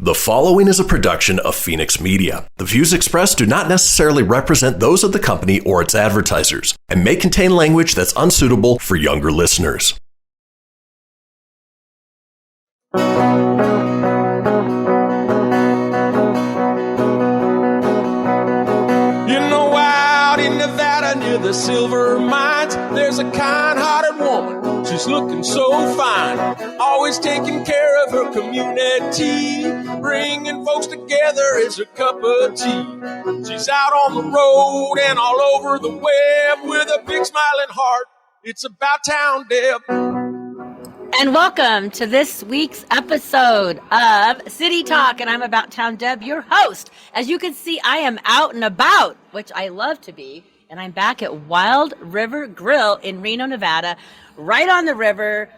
The following is a production of Phoenix Media. The views expressed do not necessarily represent those of the company or its advertisers and may contain language that's unsuitable for younger listeners. You know, out in Nevada near the silver mines, there's a kind-hearted woman. She's looking so fine, always taking care of her community. Bringing folks together is her cup of tea. She's out on the road and all over the web with a big smiling heart. It's About Town Deb. And welcome to this week's episode of City Talk, and I'm About Town Deb, your host. As you can see, I am out and about, which I love to be, and I'm back at Wild River Grill in Reno, Nevada, right on the river.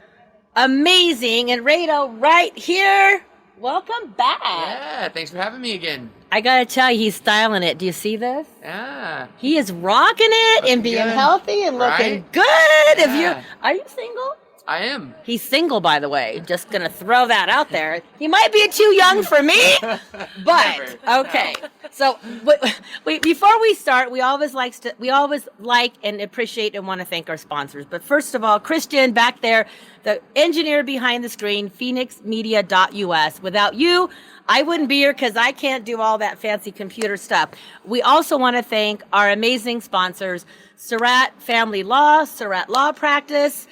Amazing. And Rado, right here. Welcome back. Yeah, thanks for having me again. I gotta tell you, he's styling it. Do you see this? Yeah. He is rocking it Looking and being good. healthy and looking Right? good. Yeah. Are you single? I am. He's single, by the way. Just gonna throw that out there. He might be too young for me, but okay. So, wait, before we start, we always like and appreciate and want to thank our sponsors. But first of all, Christian back there, the engineer behind the screen, phoenixmedia.us. Without you, I wouldn't be here because I can't do all that fancy computer stuff. We also want to thank our amazing sponsors, Surratt Family Law, Surratt Law Practice,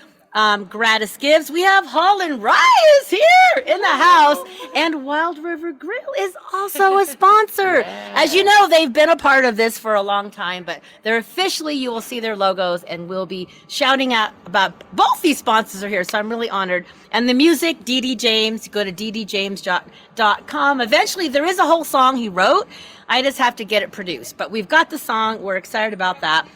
Gratis Gives. We have Hall and Wrye is here in the house, and Wild River Grill is also a sponsor. Yeah. As you know, they've been a part of this for a long time, but they're officially, you will see their logos, and we'll be shouting out about both these sponsors are here, so I'm really honored. And the music, D.D. James, go to ddjames.com. Eventually, there is a whole song he wrote. I just have to get it produced, but we've got the song. We're excited about that.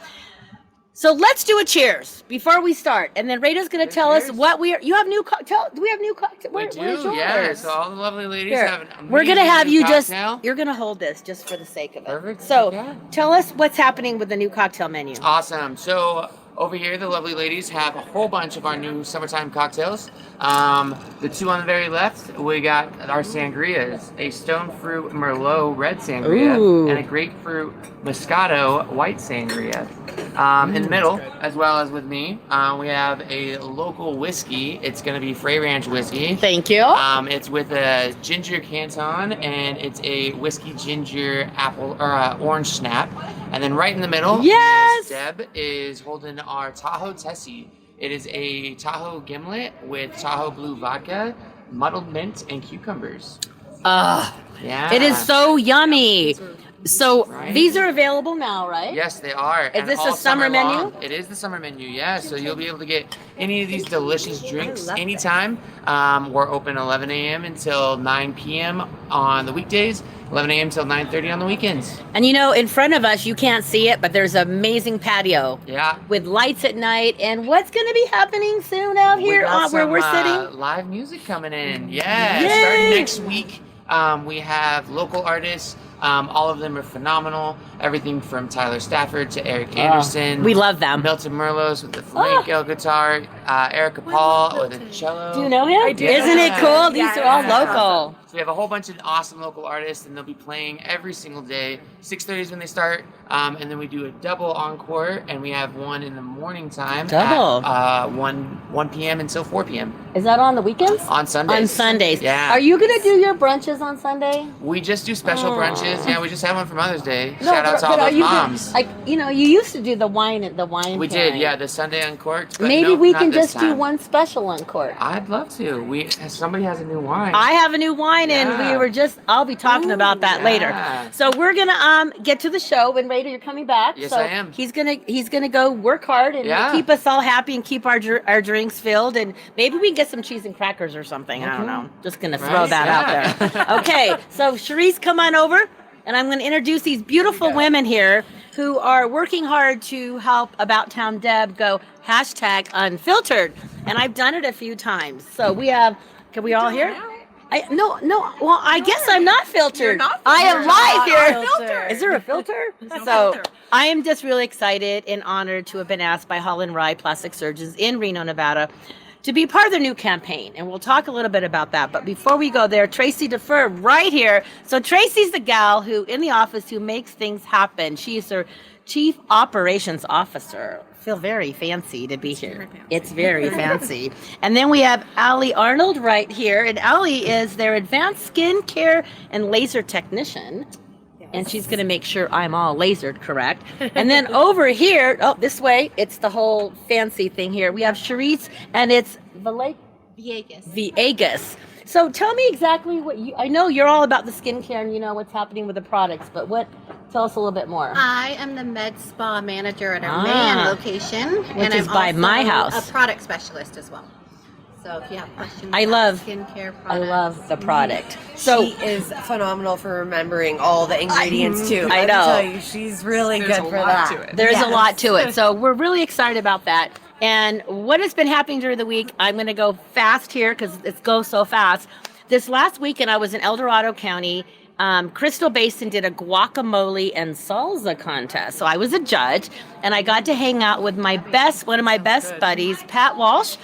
So let's do a cheers before we start, and then Rada's going to tell us what we are. You have new cocktail. Do we have new cocktail? We do, yeah. So all the lovely ladies Here, have an we're going to have you cocktail. you're going to hold this just for the sake of it. Perfect. So Okay. tell us what's happening with the new cocktail menu. Awesome. So over here, the lovely ladies have a whole bunch of our new summertime cocktails. The two on the very left, we got our sangrias, a stone fruit Merlot red sangria, Ooh. and a grapefruit Moscato white sangria. In the middle, as well as with me, we have a local whiskey. It's going to be Frey Ranch whiskey. Thank you. It's with a ginger canton, and it's a whiskey ginger apple or orange snap. And then right in the middle, Yes! Miss Deb is holding our Tahoe Tessie. It is a Tahoe gimlet with Tahoe blue vodka, muddled mint, and cucumbers. Yeah. It is so yummy. So Right? these are available now, right? Yes, they are. Is this a summer menu? long. It is the summer menu, yeah. So you'll be able to get any of these delicious drinks love anytime. We're open 11 a.m. until 9 p.m. on the weekdays, 11 a.m. until 9:30 on the weekends. And you know, in front of us, you can't see it, but there's an amazing patio Yeah. with lights at night. And what's going to be happening soon out here We got where some, we're sitting? Live music coming in. Yeah. Yay! Starting next week, we have local artists. All of them are phenomenal. Everything from Tyler Stafford to Eric Anderson. We love them. Milton Merlos with the flamenco guitar. Erica Paul with the cello. Do you know him? I do. Isn't it cool? These Yeah, are all yeah. local. So we have a whole bunch of awesome local artists, and they'll be playing every single day. 6:30 is when they start, and then we do a double encore, and we have one in the morning time. Double. At, 1 p.m. until 4 p.m. Is that on the weekends? on Sundays. On Sundays. Yeah. Are you going to do your brunches on Sunday? We just do special brunches. Yeah, we just had one for Mother's Day. No, Shout out to all but are those you moms. Like, you know, you used to do the wine We pairing. did, yeah, the Sunday uncorked. But Maybe nope, we not can this just do time. one special uncork. I'd love to. Somebody has a new wine. I have a new wine, and Yeah. I'll be talking about that later. yeah. So we're gonna get to the show, and Raider, you're coming back. Yes, so I am. He's gonna go work hard and Yeah. keep us all happy and keep our drinks filled, and maybe we can get some cheese and crackers or something. I don't know. Just gonna throw Right, that out there. Okay, so Charisse, come on over, and I'm gonna introduce these beautiful women here who are working hard to help About Town Deb go #unfiltered, and I've done it a few times. So we have. Can we all hear? No. Well, I guess I'm not filtered. You're not I am filtered. live You're here. not filtered. Is there a filter? no So filter. I am just really excited and honored to have been asked by Hall and Wrye plastic surgeons in Reno, Nevada, to be part of their new campaign. And we'll talk a little bit about that. But before we go there, Tracy Defer right here. So Tracy's the gal who in the office who makes things happen. She's their Chief Operations Officer. Feel very fancy to be here. It's very fancy. And then we have Allie Arnold right here. And Allie is their advanced skincare and laser technician. And she's going to make sure I'm all lasered correct. And then over here, this way, it's the whole fancy thing here. We have Charisse, and it's Viegas. So tell me exactly what I know you're all about the skincare and you know what's happening with the products, but tell us a little bit more. I am the med spa manager at our main location. Which is by my house. A product specialist as well. So if you have questions I love skincare products. I love the product. So she is phenomenal for remembering all the ingredients too. I know. Tell you, she's really good for that. There's a lot to it. So we're really excited about that. And what has been happening during the week, I'm going to go fast here because it goes so fast. This last weekend, I was in El Dorado County. Crystal Basin did a guacamole and salsa contest. So I was a judge, and I got to hang out with one of my best buddies, Pat Walsh,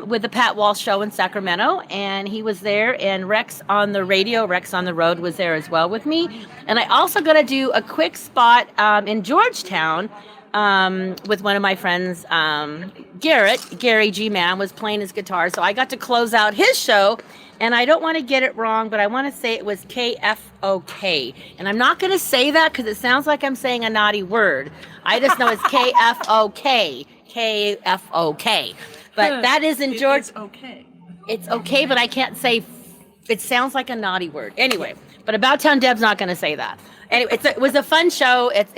with the Pat Walsh Show in Sacramento, and he was there, and Rex on the radio, Rex on the Road was there as well with me. And I also got to do a quick spot in Georgetown with one of my friends, Gary G-Man was playing his guitar, so I got to close out his show, and I don't want to get it wrong, but I want to say it was KFOK, and I'm not going to say that because it sounds like I'm saying a naughty word. I just know it's KFOK, KFOK. But that is in Georgia. It's okay. It's okay, but I can't say. It sounds like a naughty word. Anyway, but About Town Deb's not going to say that. Anyway, it was a fun show. It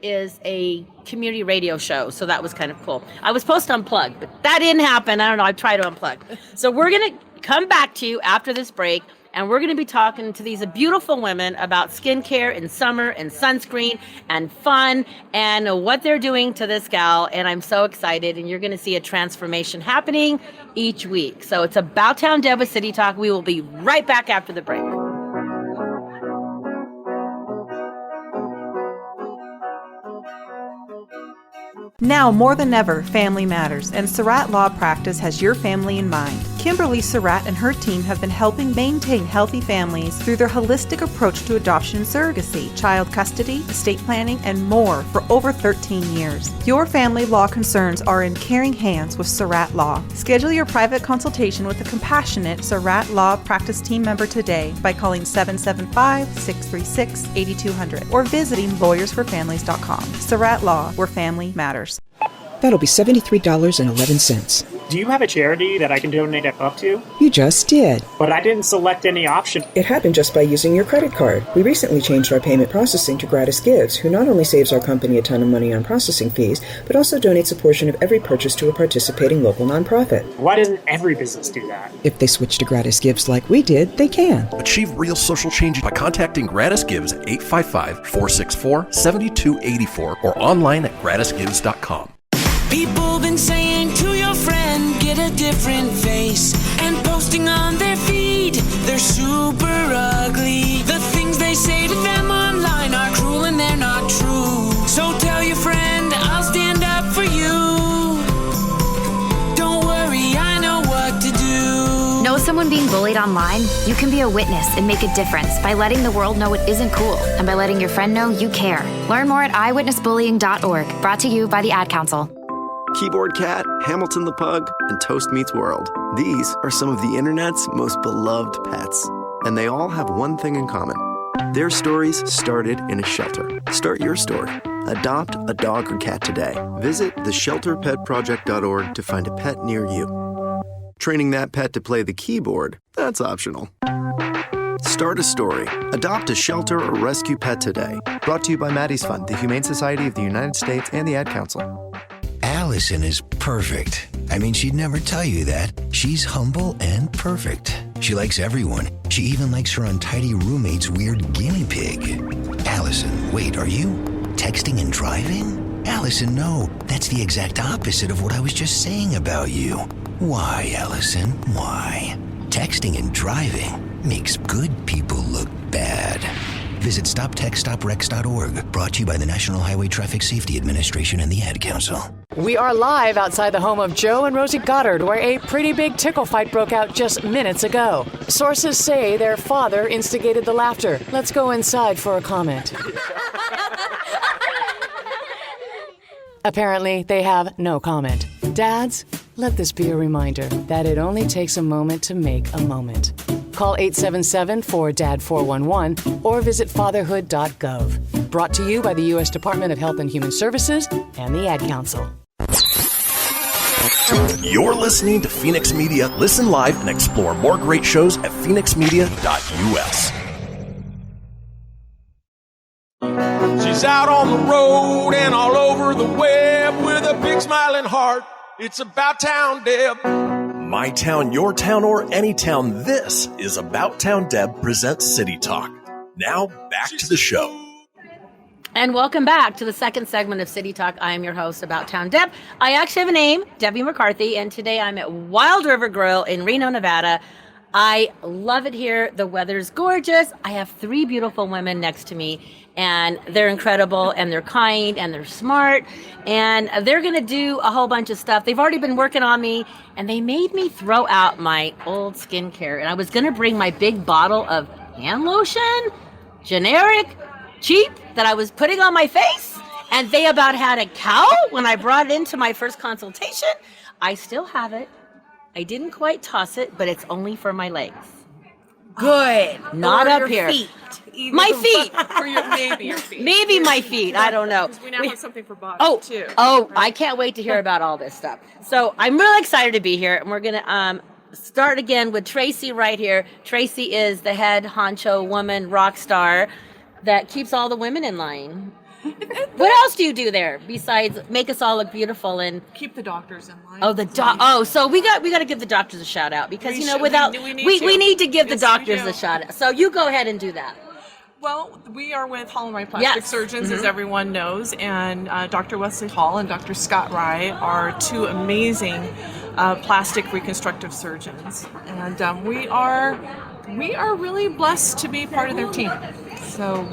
is a community radio show, so that was kind of cool. I was supposed to unplug, but that didn't happen. I don't know. I tried to unplug. So we're going to come back to you after this break. And we're going to be talking to these beautiful women about skincare in summer and sunscreen and fun and what they're doing to this gal. And I'm so excited. And you're going to see a transformation happening each week. So it's About Town Deb with City Talk. We will be right back after the break. Now more than ever, family matters, and Surratt Law Practice has your family in mind. Kimberly Surratt and her team have been helping maintain healthy families through their holistic approach to adoption and surrogacy, child custody, estate planning, and more for over 13 years. Your family law concerns are in caring hands with Surratt Law. Schedule your private consultation with a compassionate Surratt Law Practice team member today by calling 775-636-8200 or visiting lawyersforfamilies.com. Surratt Law, where family matters. That'll be $73.11. Do you have a charity that I can donate a buck to? You just did. But I didn't select any option. It happened just by using your credit card. We recently changed our payment processing to Gratis Gives, who not only saves our company a ton of money on processing fees, but also donates a portion of every purchase to a participating local nonprofit. Why doesn't every business do that? If they switch to Gratis Gives like we did, they can. Achieve real social change by contacting Gratis Gives at 855-464-7284 or online at gratisgives.com. People been saying to your friend, get a different face, and posting on their feed, they're super ugly. The things they say to them online are cruel and they're not true. So tell your friend, I'll stand up for you. Don't worry, I know what to do. Know someone being bullied online? You can be a witness and make a difference by letting the world know it isn't cool and by letting your friend know you care. Learn more at eyewitnessbullying.org. Brought to you by the Ad Council. Keyboard Cat, Hamilton the Pug, and Toast Meets World. These are some of the internet's most beloved pets. And they all have one thing in common. Their stories started in a shelter. Start your story. Adopt a dog or cat today. Visit theshelterpetproject.org to find a pet near you. Training that pet to play the keyboard, that's optional. Start a story. Adopt a shelter or rescue pet today. Brought to you by Maddie's Fund, the Humane Society of the United States, and the Ad Council. Allison is perfect. I mean, she'd never tell you that. She's humble and perfect. She likes everyone. She even likes her untidy roommate's weird guinea pig. Allison, wait, are you texting and driving? Allison, no. That's the exact opposite of what I was just saying about you. Why, Allison? Why? Texting and driving makes good people look bad. Visit StopTextStopRex.org. Brought to you by the National Highway Traffic Safety Administration and the Ad Council. We are live outside the home of Joe and Rosie Goddard, where a pretty big tickle fight broke out just minutes ago. Sources say their father instigated the laughter. Let's go inside for a comment. Apparently, they have no comment. Dads, let this be a reminder that it only takes a moment to make a moment. Call 877-4DAD-411 or visit fatherhood.gov. Brought to you by the U.S. Department of Health and Human Services and the Ad Council. You're listening to Phoenix Media. Listen live and explore more great shows at phoenixmedia.us. She's out on the road and all over the web with a big smiling heart. It's About Town Deb. My town, your town, or any town, this is About Town Deb presents City Talk. Now, back to the show. And welcome back to the second segment of City Talk. I am your host, About Town Deb. I actually have a name, Debbie McCarthy, and today I'm at Wild River Grill in Reno, Nevada. I love it here. The weather's gorgeous. I have 3 beautiful women next to me, and they're incredible, and they're kind, and they're smart, and they're going to do a whole bunch of stuff. They've already been working on me, and they made me throw out my old skincare, and I was going to bring my big bottle of hand lotion, generic, cheap, that I was putting on my face, and they about had a cow when I brought it into my first consultation. I still have it. I didn't quite toss it, but it's only for my legs. Good. Not or up your here. Feet. My feet. Or maybe your feet. Maybe my feet. I don't know. We now have something for bodies, too. Oh, I can't wait to hear about all this stuff. So I'm really excited to be here, and we're going to start again with Tracy right here. Tracy is the head honcho woman rock star that keeps all the women in line. What else do you do there besides make us all look beautiful and keep the doctors in line? Oh, so we got to give the doctors a shout out because we need to give the doctors a shout out. So you go ahead and do that. Well, we are with Hall and Wrye Plastic Surgeons, as everyone knows, and Dr. Wesley Hall and Dr. Scott Wrye are 2 amazing plastic reconstructive surgeons, and we are really blessed to be part of their team. So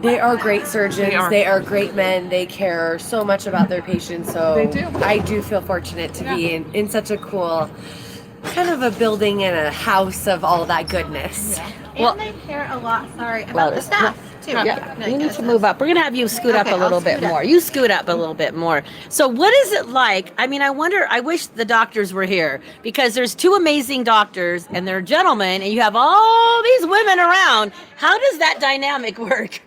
they are great surgeons. They are great men. They care so much about their patients. So they do. I do feel fortunate to be in such a cool kind of a building and a house of all that goodness. Yeah. And they care a lot, about the staff, too. Yeah, you need to move up. We're going to have you scoot up a little bit more. You scoot up a little bit more. So what is it like? I mean, I wish the doctors were here because there's 2 amazing doctors and they're gentlemen and you have all these women around. How does that dynamic work?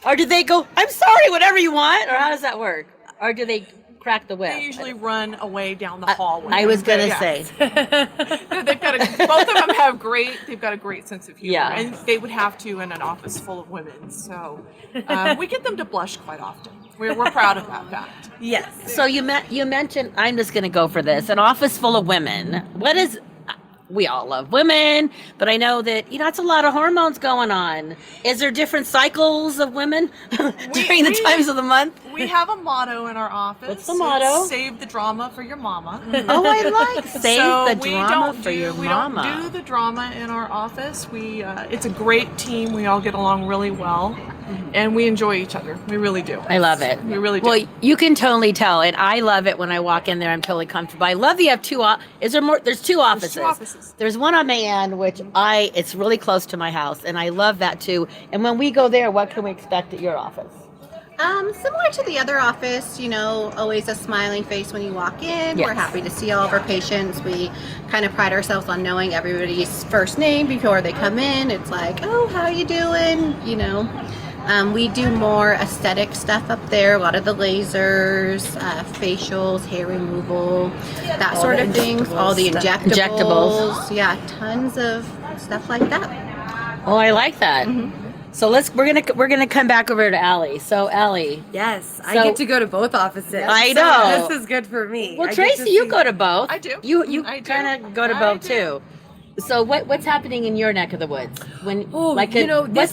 Or do they go, I'm sorry, whatever you want? Or how does that work? Or do they crack the whip? They usually run away down the hallway. I was going to say. They've got both of them have they've got a great sense of humor. And they would have to in an office full of women. So we get them to blush quite often. We're proud of that fact. Yes. So you mentioned, I'm just going to go for this, an office full of women. What is... We all love women, but I know that, it's a lot of hormones going on. Is there different cycles of women during the times of the month? We have a motto in our office. What's the motto? Save the drama for your mama. Oh, I like save the drama for your mama. We don't do the drama in our office. It's a great team. We all get along really well. And we enjoy each other. We really do. I love it. We really do. Well, you can totally tell, and I love it when I walk in there. I'm totally comfortable. I love that you have 2. Is there more? There's 2 offices. There's 2 offices. There's one on my end, which it's really close to my house, and I love that too. And when we go there, what can we expect at your office? Similar to the other office, always a smiling face when you walk in. Yes. We're happy to see all of our patients. We kind of pride ourselves on knowing everybody's first name before they come in. It's like, oh, how you doing? We do more aesthetic stuff up there, a lot of the lasers, facials, hair removal, that sort of things, all the injectables. Yeah, tons of stuff like that. Oh, I like that. Mm-hmm. So we're gonna come back over to Allie. So Allie. Yes, I get to go to both offices. I know. This is good for me. Well, Tracy, you go to both. I do. You kind of go to both too. So what's happening in your neck of the woods? When this what's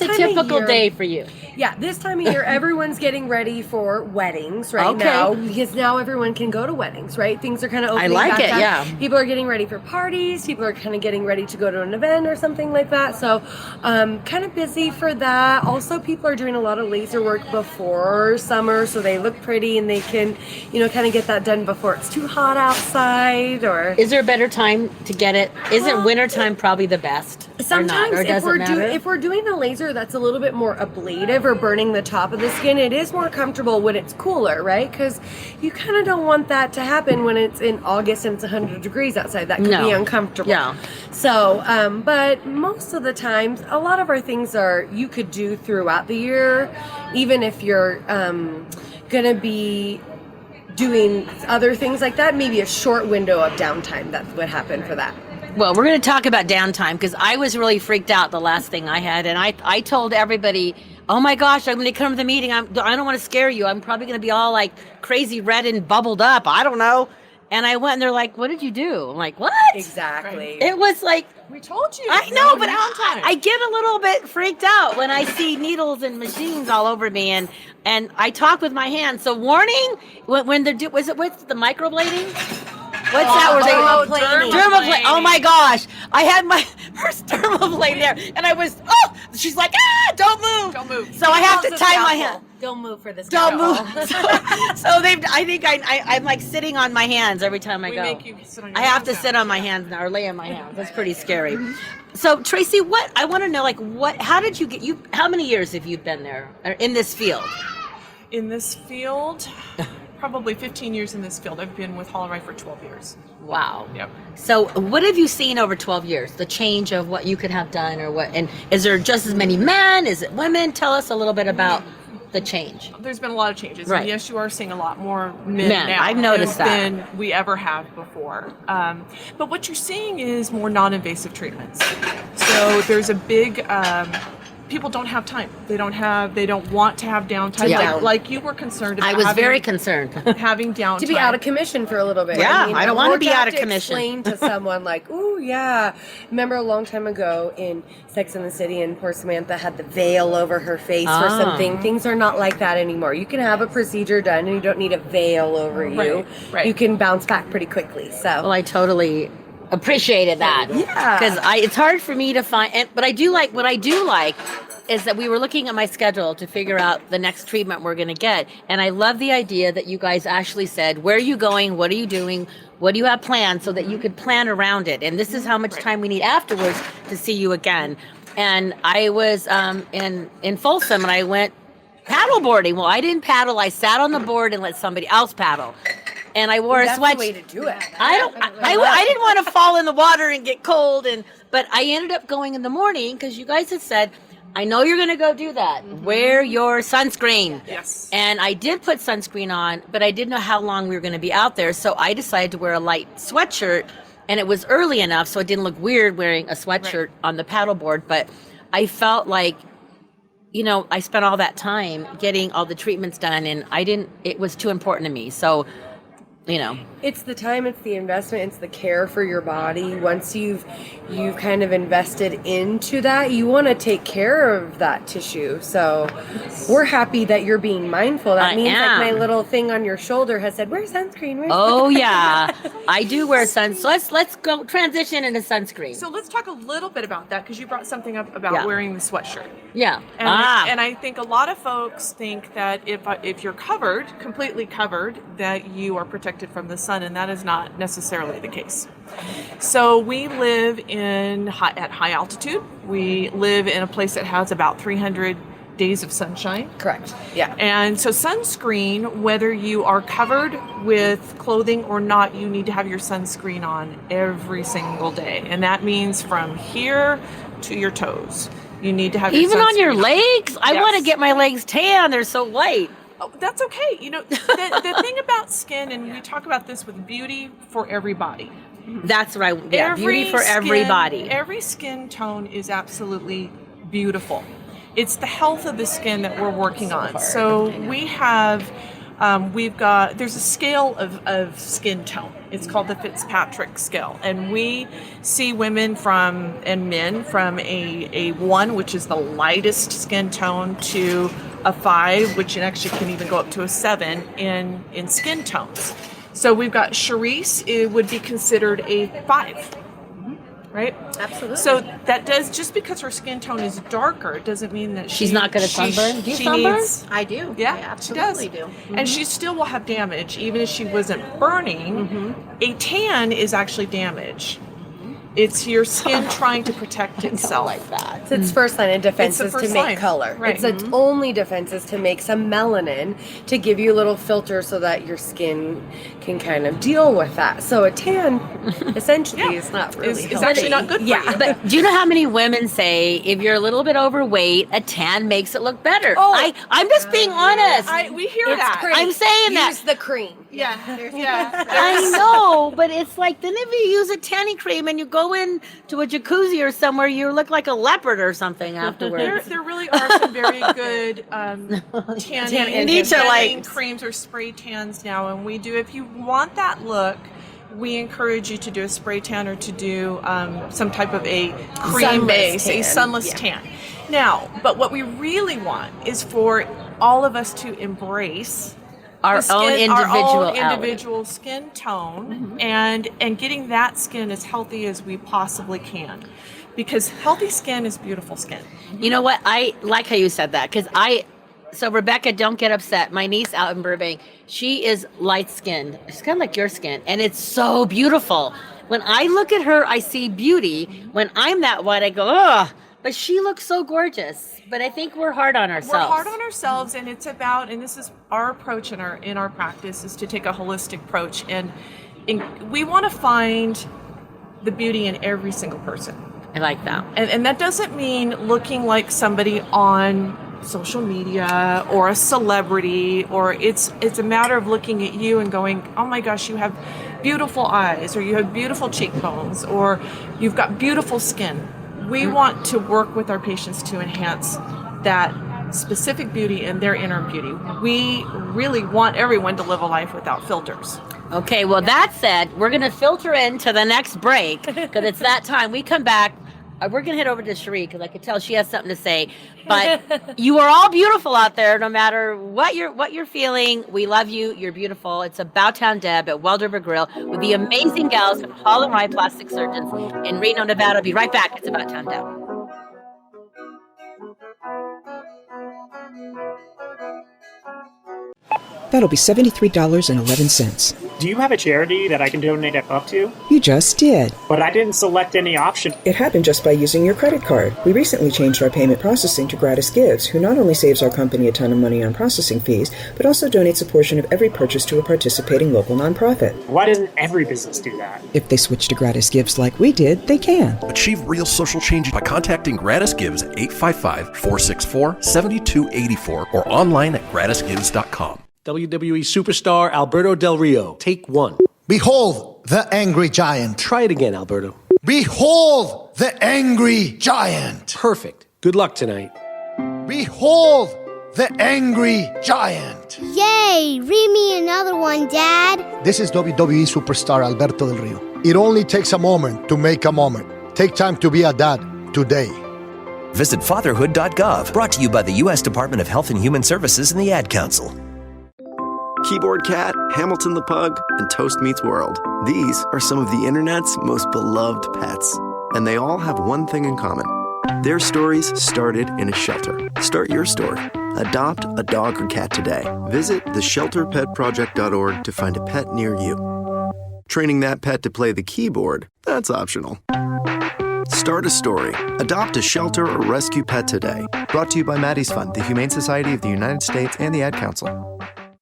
a time of typical year- day for you? Yeah, this time of year, everyone's getting ready for weddings right Okay. now because now everyone can go to weddings, right? Things are kind of I opening like back it, up. yeah. People are getting ready for parties. People are kind of getting ready to go to an event or something like that. So, kind of busy for that. Also, people are doing a lot of laser work before summer, so they look pretty and they can, kind of get that done before it's too hot outside. Or Is there a better time to get it? Isn't wintertime probably the best? sometimes or does it matter? if we're doing a laser that's a little bit more ablative or burning the top of the skin, it is more comfortable when it's cooler, right? Because you kind of don't want that to happen when it's in August and it's 100 degrees outside. That could be uncomfortable. Yeah. So, but most of the times, a lot of our things you could do throughout the year, even if you're gonna be doing other things like that. Maybe a short window of downtime that would happen for that. Well, we're going to talk about downtime because I was really freaked out the last thing I had. And I told everybody, oh my gosh, I'm going to come to the meeting. I don't want to scare you. I'm probably going to be all like crazy red and bubbled up. I don't know. And I went and they're like, what did you do? I'm like, what? Exactly. It was like, we told you. I know, but I get a little bit freaked out when I see needles and machines all over me. And I talk with my hands. So warning, when they're what's the microblading? What's that? Where dermaplaning. Oh my gosh. I had my first dermaplane there and I was, she's like, don't move. Don't move. So I have to tie my hand. Don't move for this. Don't move. I think I'm like sitting on my hands every time I go. Make you sit on your I have hands to now. sit on my hands now or lay on my hands. That's pretty scary. So Tracy, I want to know, how did you how many years have you been there in this field? In this field, probably 15 years in this field. I've been with Hall and Wrye for 12 years. Wow. Yep. So what have you seen over 12 years? The change of what you could have done or what? And is there just as many men? Is it women? Tell us a little bit about the change. There's been a lot of changes. Right. And yes, you are seeing a lot more men now I've noticed than we ever have before. But what you're seeing is more non-invasive treatments. So there's a big... people don't have time. They don't want to have downtime. Yeah. Like you were concerned about I was very concerned. having downtime. To be out of commission for a little bit. Yeah, I don't want to be out of to commission. Explain to someone like, "Ooh, yeah." Remember a long time ago in Sex and the City, and poor Samantha had the veil over her face or something. Things are not like that anymore. You can have a procedure done, and you don't need a veil over you. Right. You can bounce back pretty quickly. So, Well, I totally appreciated that. Yeah. Because it's hard for me to find, but I do like, what I do like is that we were looking at my schedule to figure out the next treatment we're going to get. And I love the idea that you guys actually said, where are you going? What are you doing? What do you have planned so that you could plan around it? And this is how much time we need afterwards to see you again. And I was in Folsom and I went paddleboarding. Well, I didn't paddle. I sat on the board and let somebody else paddle. And I wore a sweatshirt. that's the way to do it. I didn't want to fall in the water and get cold, but I ended up going in the morning because you guys had said, I know you're going to go do that. Wear your sunscreen. Yes. And I did put sunscreen on, but I didn't know how long we were going to be out there, so I decided to wear a light sweatshirt, and it was early enough so it didn't look weird wearing a sweatshirt on the paddleboard, but I felt like, I spent all that time getting all the treatments done, and it was too important to me, so... It's the time, it's the investment, it's the care for your body. Once you've kind of invested into that, you want to take care of that tissue. So we're happy that you're being mindful. That means like my little thing on your shoulder has said, wear sunscreen. Oh yeah, I do wear sun. So let's go transition into sunscreen. So let's talk a little bit about that because you brought something up about wearing the sweatshirt. Yeah. And I think a lot of folks think that if you're completely covered, that you are protected from the sun, and that is not necessarily the case. So we live at high altitude. We live in a place that has about 300 days of sunshine. Correct. Yeah. And so sunscreen, whether you are covered with clothing or not, you need to have your sunscreen on every single day. And that means from here to your toes. You need to have your Even sunscreen on your legs? I want to get my legs tan. They're so white. Oh, that's okay. The thing about skin, and we talk about this with beauty for everybody. That's right. Yeah, beauty for everybody. Every skin tone is absolutely beautiful. It's the health of the skin that we're working on. So we have there's a scale of skin tone. It's called the Fitzpatrick scale. And we see women and men from a 1, which is the lightest skin tone, to a 5, which actually can even go up to a 7 in skin tones. So we've got Charisse, it would be considered a 5. Right? Absolutely. So that does, just because her skin tone is darker, it doesn't mean that she's not going to sunburn. Do you sunburn? I do. Yeah, I absolutely do. And she still will have damage, even if she wasn't burning. A tan is actually damage. It's your skin trying to protect itself. Like that. It's its first line of defense is to make line. color. Right. It's its only defense is to make some melanin to give you a little filter so that your skin can kind of deal with that. So a tan essentially is not really It's actually not good for you. But do you know how many women say if you're a little bit overweight, a tan makes it look better? Oh, I'm just being honest. We hear It's that. pretty. I'm saying that. Use the cream. Yeah. I know, but it's like then if you use a tanning cream and you go in to a jacuzzi or somewhere, you look like a leopard or something afterwards. There really are some very good tanning creams or spray tans now, and we do. If you want that look, we encourage you to do a spray tan or to do some type of a cream base, a sunless tan. Now, but what we really want is for all of us to embrace our own individual skin tone and getting that skin as healthy as we possibly can, because healthy skin is beautiful skin. You know what? I like how you said that, because so Rebecca, don't get upset. My niece out in Burbank, she is light skinned. She's kind of like your skin, and it's so beautiful. When I look at her, I see beauty. When I'm that white, I go, ugh. But she looks so gorgeous. But I think we're hard on ourselves. We're hard on ourselves, and it's about, and this is our approach in our practice, is to take a holistic approach, and we want to find the beauty in every single person. I like that. And that doesn't mean looking like somebody on social media or a celebrity, or it's a matter of looking at you and going, oh my gosh, you have beautiful eyes, or you have beautiful cheekbones, or you've got beautiful skin. We want to work with our patients to enhance that specific beauty and their inner beauty. We really want everyone to live a life without filters. Okay, well, that said, we're going to filter into the next break, because it's that time. We come back. We're going to head over to Cherie, because I can tell she has something to say. But you are all beautiful out there, no matter what you're feeling. We love you. You're beautiful. It's About Town Deb at Wild River Grill with the amazing gals from Hall and Wrye Plastic Surgeons in Reno, Nevada. I'll be right back. It's About Town Deb. That'll be $73.11. Do you have a charity that I can donate up to? You just did. But I didn't select any option. It happened just by using your credit card. We recently changed our payment processing to Gratis Gives, who not only saves our company a ton of money on processing fees, but also donates a portion of every purchase to a participating local nonprofit. Why doesn't every business do that? If they switch to Gratis Gives like we did, they can. Achieve real social change by contacting Gratis Gives at 855-464-7284 or online at gratisgives.com. WWE superstar Alberto Del Rio, take 1. Behold the angry giant. Try it again, Alberto. Behold the angry giant. Perfect. Good luck tonight. Behold the angry giant. Yay! Read me another one, Dad. This is WWE superstar Alberto Del Rio. It only takes a moment to make a moment. Take time to be a dad today. Visit fatherhood.gov. Brought to you by the U.S. Department of Health and Human Services and the Ad Council. Keyboard Cat, Hamilton the Pug, and Toast Meets World. These are some of the internet's most beloved pets. And they all have one thing in common. Their stories started in a shelter. Start your story. Adopt a dog or cat today. Visit theshelterpetproject.org to find a pet near you. Training that pet to play the keyboard, that's optional. Start a story. Adopt a shelter or rescue pet today. Brought to you by Maddie's Fund, the Humane Society of the United States, and the Ad Council.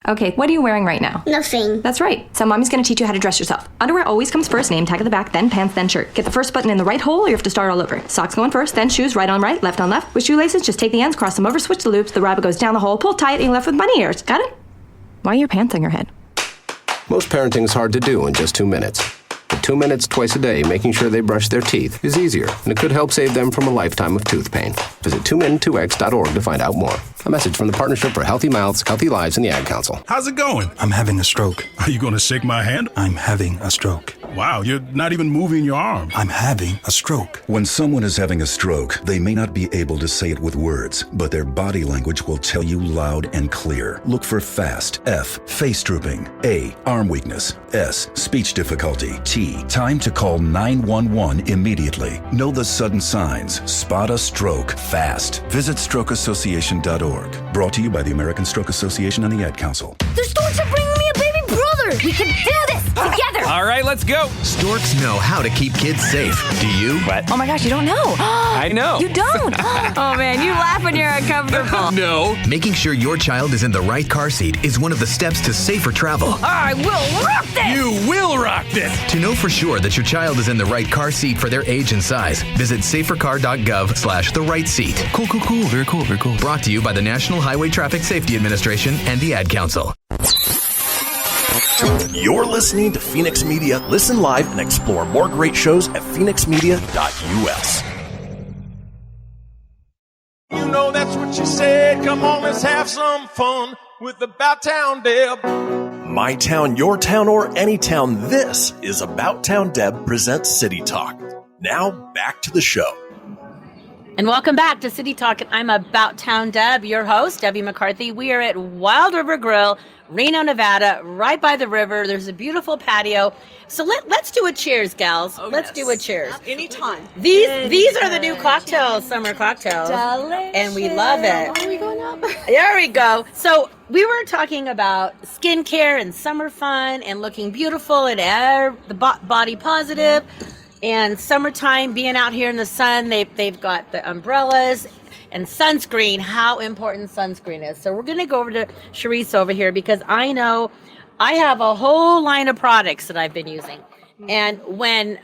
Okay, what are you wearing right now? Nothing. That's right. So mommy's going to teach you how to dress yourself. Underwear always comes first, name tag at the back, then pants, then shirt. Get the first button in the right hole or you have to start all over. Socks going first, then shoes, right on right, left on left. With shoelaces, just take the ends, cross them over, switch the loops, the rabbit goes down the hole, pull tight, and you're left with bunny ears. Got it? Why are your pants on your head? Most parenting is hard to do in just 2 minutes. But 2 minutes twice a day making sure they brush their teeth is easier, and it could help save them from a lifetime of tooth pain. Visit 2min2x.org to find out more. A message from the Partnership for Healthy Mouths, Healthy Lives, and the Ad Council. How's it going? I'm having a stroke. Are you going to shake my hand? I'm having a stroke. Wow, you're not even moving your arm. I'm having a stroke. When someone is having a stroke, they may not be able to say it with words, but their body language will tell you loud and clear. Look for FAST. F, face drooping. A, arm weakness. S, speech difficulty. T, time to call 911 immediately. Know the sudden signs. Spot a stroke fast. Visit strokeassociation.org. Brought to you by the American Stroke Association and the Ad Council. The storks are bringing me a baby brother! We can do this together! All right, let's go. Storks know how to keep kids safe. Do you? What? Oh my gosh, you don't know. I know. You don't? Oh man, you laugh when you're uncomfortable. No. Making sure your child is in the right car seat is one of the steps to safer travel. I will rock this! You will rock this! To know for sure that your child is in the right car seat for their age and size, visit safercar.gov/the-right-seat. Cool. Very cool. Brought to you by the National Highway Traffic Safety Administration and the Ad Council. You're listening to Phoenix Media. Listen live and explore more great shows at phoenixmedia.us. You know that's what you said. Come on, let's have some fun with About Town Deb. My town, your town, or any town, this is About Town Deb presents City Talk. Now, back to the show. And welcome back to City Talk. I'm About Town Deb, your host, Debbie McCarthy. We are at Wild River Grill, Reno, Nevada, right by the river. There's a beautiful patio. So let's do a cheers, gals. Let's do a cheers. Anytime. These are the new cocktails, summer cocktails. Delicious. And we love it. Are we going up? There we go. So we were talking about skincare and summer fun and looking beautiful and the body positive. And summertime, being out here in the sun, they've got the umbrellas and sunscreen, how important sunscreen is. So we're going to go over to Charisse over here because I know I have a whole line of products that I've been using. And when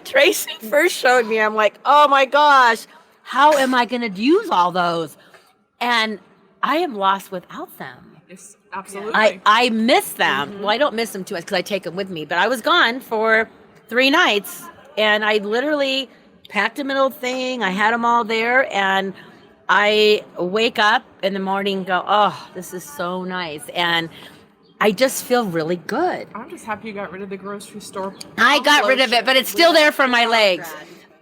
Tracy first showed me, I'm like, oh my gosh, how am I going to use all those? And I am lost without them. Yes, absolutely. I miss them. Well, I don't miss them too much because I take them with me, but I was gone for 3 nights. And I literally packed them in a little thing. I had them all there. And I wake up in the morning and go, oh, this is so nice. And I just feel really good. I'm just happy you got rid of the grocery store. I got rid of it, but it's still there for my legs.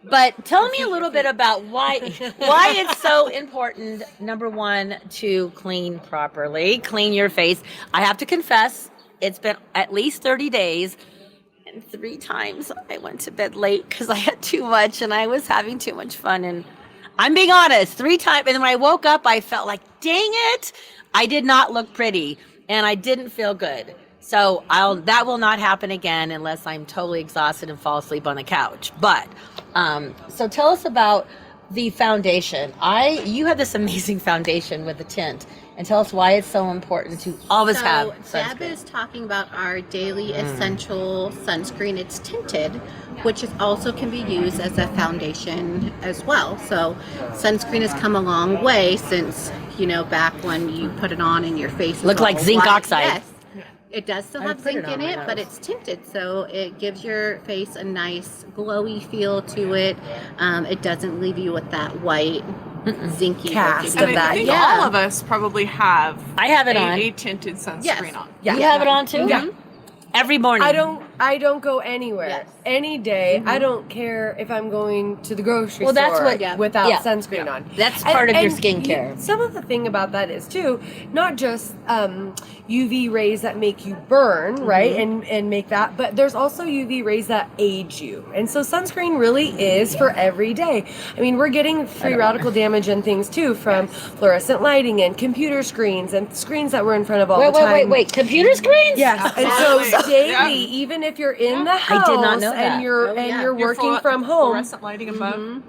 But tell me a little bit about why it's so important, number one, to clean properly, clean your face. I have to confess, it's been at least 30 days. And 3 times I went to bed late because I had too much and I was having too much fun. And I'm being honest, 3 times. And then when I woke up, I felt like, dang it, I did not look pretty and I didn't feel good. So that will not happen again unless I'm totally exhausted and fall asleep on the couch. But so tell us about the foundation. You have this amazing foundation with the tint. And tell us why it's so important to always have sunscreen. Deb is talking about our daily essential sunscreen. It's tinted, which also can be used as a foundation as well. So sunscreen has come a long way since, back when you put it on and your face looked like zinc oxide. Yes. It does still have zinc in it, but it's tinted, so it gives your face a nice glowy feel to it. It doesn't leave you with that white zinky cast of that. I think all of us probably have. I have it on. A tinted sunscreen on. Yeah. You have it on too? Yeah. Every morning. I don't go anywhere. Any day. I don't care if I'm going to the grocery store without sunscreen on. That's part of your skincare. Some of the thing about that is too, not just UV rays that make you burn, right? And make that, but there's also UV rays that age you. And so sunscreen really is for every day. I mean, we're getting free radical damage and things too from fluorescent lighting and computer screens and screens that we're in front of all the time. Wait, computer screens? Yes. And so daily, even if you're in the house, I did not know and you're working from home, fluorescent lighting above.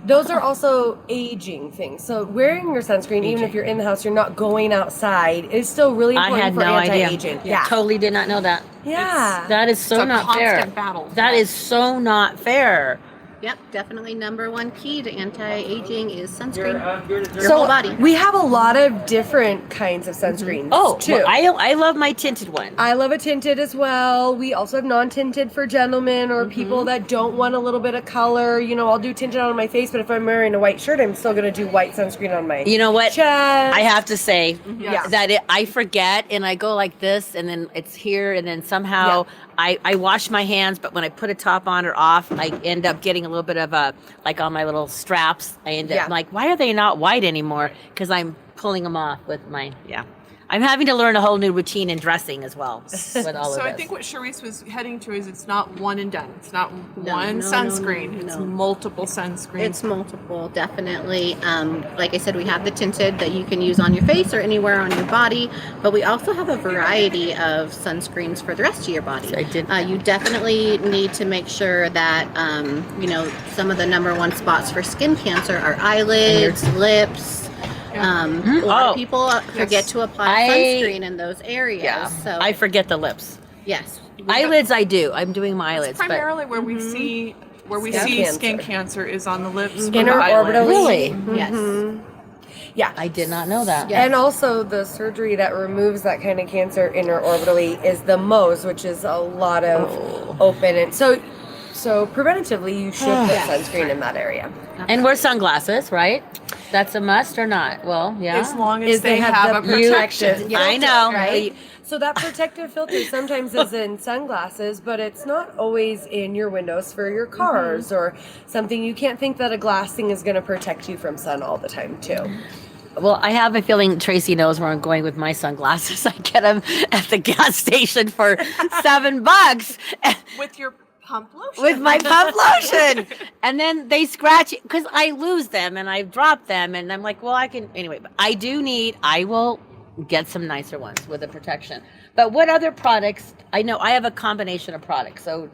Those are also aging things. So wearing your sunscreen, even if you're in the house, you're not going outside, is still really important for anti-aging. Yeah, totally did not know that. Yeah, that is so not fair. Battle. That is so not fair. Yep, definitely number one key to anti-aging is sunscreen. Your whole body. We have a lot of different kinds of sunscreens too. Well, I love my tinted one. I love a tinted as well. We also have non-tinted for gentlemen or people that don't want a little bit of color. You know, I'll do tinted on my face, but if I'm wearing a white shirt, I'm still going to do white sunscreen on my You know what? chest. I have to say Yeah. that I forget and I go like this and then it's here and then somehow I wash my hands, but when I put a top on or off, I end up getting a little bit of a, like on my little straps, I end up like, why are they not white anymore? Because I'm pulling them off with my, I'm having to learn a whole new routine in dressing as well. With all of I this. think what Charisse was heading to is it's not one and done. It's not one sunscreen. It's multiple sunscreens. It's multiple, definitely. Like I said, we have the tinted that you can use on your face or anywhere on your body, but we also have a variety of sunscreens for the rest of your body. You definitely need to make sure that, some of the number one spots for skin cancer are eyelids, lips. A lot of people forget to apply sunscreen in those areas. Yeah. So I forget the lips. Yes. Eyelids I do. I'm doing my eyelids. Primarily where we see skin cancer is on the lips. Inner orbitally. Really? Yes. Yeah. I did not know that. And also the surgery that removes that kind of cancer interorbitally is the Mohs, which is a lot of open. And so preventatively, you should put sunscreen in that area. And wear sunglasses, right? That's a must or not? Well, yeah. As long as they have a protection. I know. Right? So that protective filter sometimes is in sunglasses, but it's not always in your windows for your cars or something. You can't think that a glass thing is going to protect you from sun all the time, too. Well, I have a feeling Tracy knows where I'm going with my sunglasses. I get them at the gas station for $7. With your pump lotion. With my pump lotion. And then they scratch it because I lose them and I drop them. And I'm like, well, I can. Anyway, but I will get some nicer ones with the protection. But what other products? I know I have a combination of products. So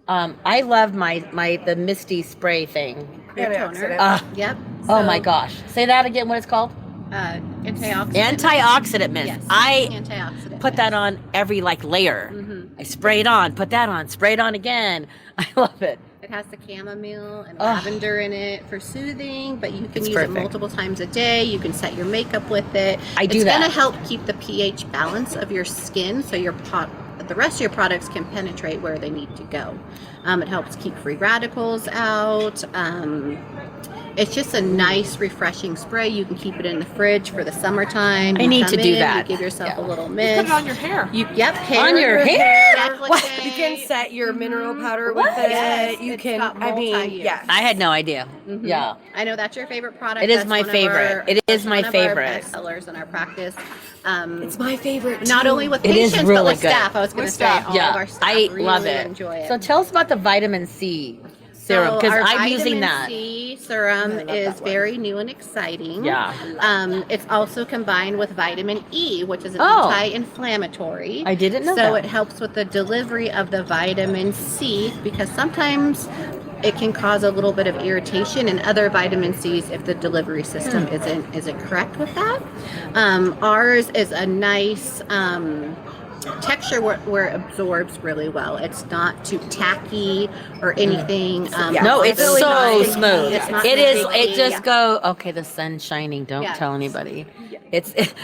I love the Misty spray thing. Toner. Yep. Oh my gosh. Say that again, what it's called? Antioxidant. Antioxidant mist. Yes. I Antioxidant put that on every layer. I spray it on, put that on, spray it on again. I love it. It has the chamomile and lavender in it for soothing, but you can use perfect. it multiple times a day. You can set your makeup with it. I do It's that. going to help keep the pH balance of your skin so the rest of your products can penetrate where they need to go. It helps keep free radicals out. It's just a nice, refreshing spray. You can keep it in the fridge for the summertime. I need to do that. You give yourself a little Put mist. it on your hair. Hair. On your hair? Decolleté. You can set your mineral powder with it. Yes, You it's can, got I mean, multi-use. yes. I had no idea. Yeah. I know that's your favorite product. It is That's my one of favorite. It is my one favorite. Of our bestsellers in our practice. It's my favorite. Not too. only with It is patients, really but with good. staff. I was going to say all of our staff I really love it. enjoy it. So tell us about the vitamin C serum because our I'm using vitamin that. C serum is very new and exciting. Yeah. It's also combined with vitamin E, which is an Oh. anti-inflammatory. I didn't know So that. it helps with the delivery of the vitamin C because sometimes it can cause a little bit of irritation in other vitamin C's if the delivery system isn't correct with that. Ours is a nice texture where it absorbs really well. It's not too tacky or anything. No, it's really so not smooth. It's not It is. sticky. It just go. Okay, the sun's shining. Don't Yeah. tell anybody. We're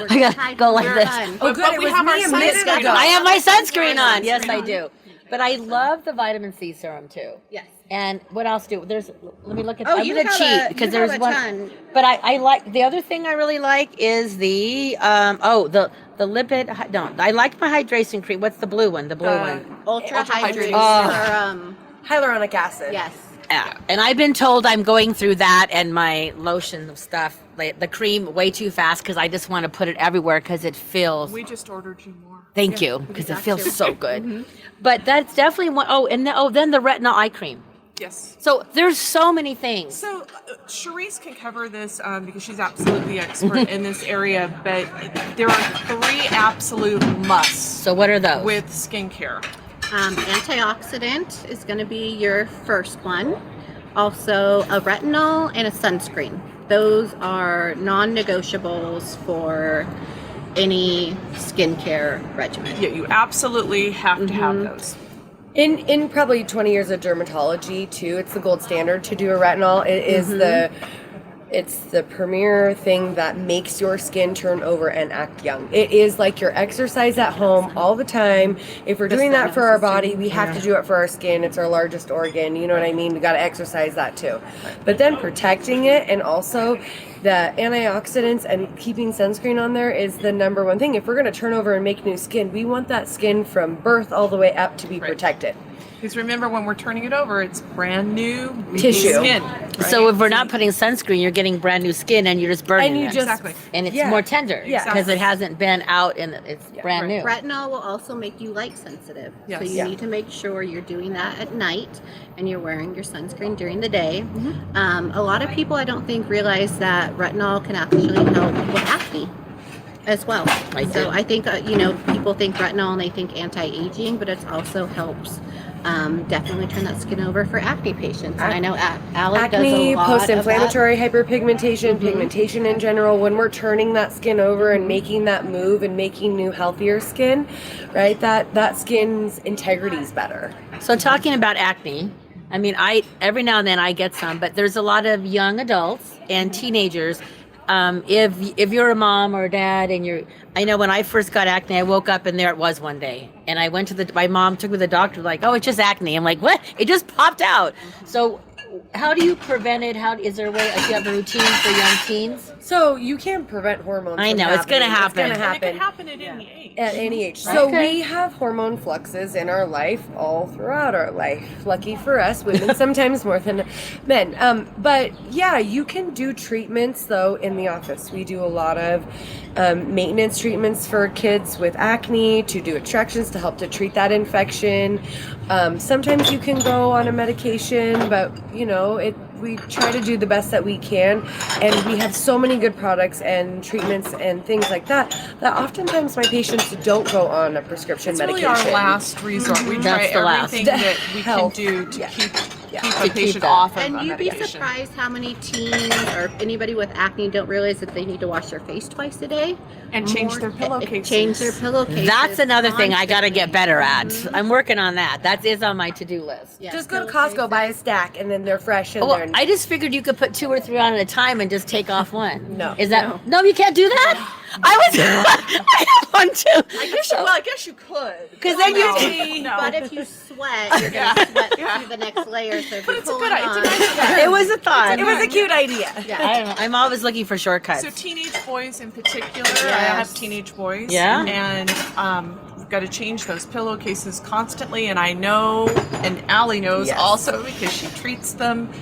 I gotta go like we're this. done. Oh, good. But It we was have me our a minute sunscreen ago. on. I have my sunscreen on. Yes, I do. But I love the vitamin C serum too. Yes. And what else do there's? Let me look at. Oh, I'm you gonna have cheat a- because you there's have a one. ton. But I like the other thing I really like is the the lipid. No, I like my hydration cream. What's the blue one? The blue one. Ultra hydrated Oh. Hyaluronic acid. Yes. Yeah. And I've been told I'm going through that and my lotion stuff, like the cream, way too fast because I just want to put it everywhere because it feels. We just ordered you more. Thank you, because it feels so good. But that's definitely one. Oh, and then the retinol eye cream. Yes. So there's so many things. So Charisse can cover this because she's absolutely expert in this area, but there are 3 absolute musts. So what are those? With skincare. Antioxidant is going to be your first one. Also a retinol and a sunscreen. Those are non-negotiables for any skincare regimen. Yeah, you absolutely have to have those. In probably 20 years of dermatology too, it's the gold standard to do a retinol. It is it's the premier thing that makes your skin turn over and act young. It is like your exercise at home all the time. If we're doing that for our body, we have to do it for our skin. It's our largest organ. You know what I mean? We got to exercise that too. But then protecting it, and also the antioxidants and keeping sunscreen on there is the number one thing. If we're going to turn over and make new skin, we want that skin from birth all the way up to be protected. Because remember, when we're turning it over, it's brand new tissue skin. Right? So if we're not putting sunscreen, you're getting brand new skin, and you're just burning it. Exactly. And it's more tender because it hasn't been out and it's brand new. Retinol will also make you light sensitive. Yes. So you need to make sure you're doing that at night and you're wearing your sunscreen during the day. A lot of people, I don't think, realize that retinol can actually help with acne as well. I think, people think retinol and they think anti-aging, but it also helps definitely turn that skin over for acne patients. And I know Alec does a lot post-inflammatory hyperpigmentation, pigmentation in general. When we're turning that skin over and making that move and making new, healthier skin, right? That skin's integrity is better. So talking about acne, I mean, every now and then I get some, but there's a lot of young adults and teenagers. If you're a mom or a dad and I know when I first got acne, I woke up and there it was one day. And I went to my mom took me to the doctor, like, oh, it's just acne. I'm like, what? It just popped out. So how do you prevent it? Is there a way, do you have a routine for young teens? So you can't prevent hormones. I know, it's going to happen. It's going to happen. It can happen at any age. At any age. So we have hormone fluxes in our life all throughout our life. Lucky for us, women sometimes more than men. But yeah, you can do treatments though in the office. We do a lot of maintenance treatments for kids with acne, to do extractions to help to treat that infection. Sometimes you can go on a medication, but we try to do the best that we can, and we have so many good products and treatments and things like that oftentimes my patients don't go on a prescription medication. It's really our last resort. We try everything that we can do to keep a patient off of a medication. And you'd be surprised how many teens or anybody with acne don't realize that they need to wash their face twice a day. And change their pillowcases. Change their pillowcases. That's another thing I got to get better at. I'm working on that. That is on my to-do list. Just go to Costco, buy a stack, and then they're fresh. And I just figured you could put 2 or 3 on at a time and just take off one. No. Is that no? You can't do that. I have one too. I guess you could. Because then you. But if you sweat, you're gonna sweat through the next layer. So but it's a good idea. It was a thought. It was a cute idea. Yeah, I don't know. I'm always looking for shortcuts. So teenage boys in particular, I have teenage boys. Yeah. And we've got to change those pillowcases constantly. And I know, and Allie knows also, because she treats them.